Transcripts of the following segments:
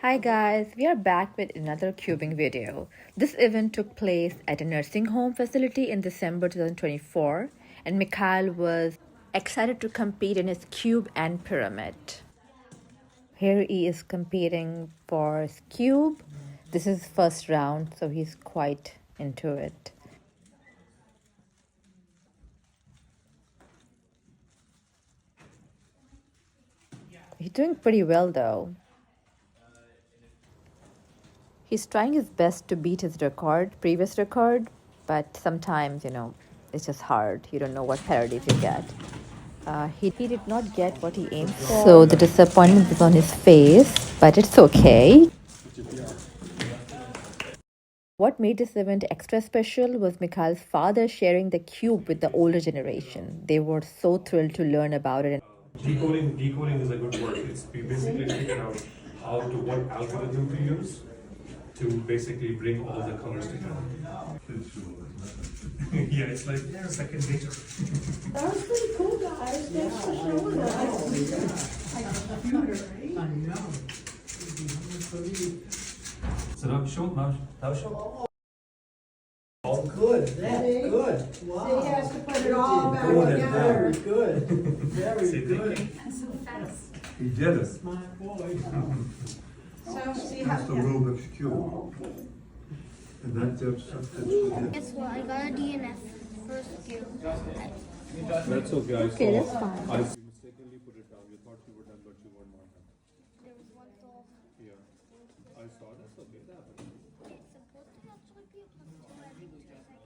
Hi guys, we are back with another cubing video. This event took place at a nursing home facility in December 2024 and Mikhail was excited to compete in his cube and pyramid. Here he is competing for his cube. This is first round, so he's quite into it. He's doing pretty well though. He's trying his best to beat his previous record, but sometimes, it's just hard. You don't know what parodies you get. He did not get what he aimed for. So the disappointment is on his face, but it's okay. What made this event extra special was Mikhail's father sharing the cube with the older generation. They were so thrilled to learn about it. Decoding is a good word. We basically figured out what algorithm to use to basically bring all the colors together. Yeah, it's like second nature. That was pretty cool, guys. Thanks for showing us. I know. So now show. Oh, good. That's good. Wow. So he has to put it all back Very together. good. Very good. So fast. He did it. Smart boy. So see That's the how. Rubik's Cube. And that's something. Guess what? I got a DNF first skill. That's okay. Okay, that's fine. I mistakenly put it down. You thought you were done, but you were not done. There was one off. Yeah. I saw that's okay. That happened. It's supposed to actually be a plus two. I think it's just like.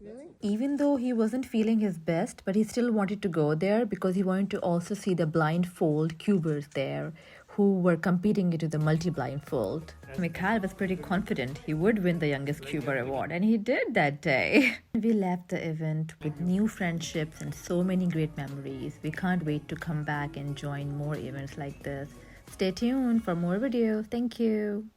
Really? Even though he wasn't feeling his best, but he still wanted to go there because he wanted to also see the blindfold cubers there who were competing into the multi-blindfold. Mikhail was pretty confident he would win the youngest cuber award, and he did that day. We left the event with new friendships and so many great memories. We can't wait to come back and join more events like this. Stay tuned for more videos. Thank you.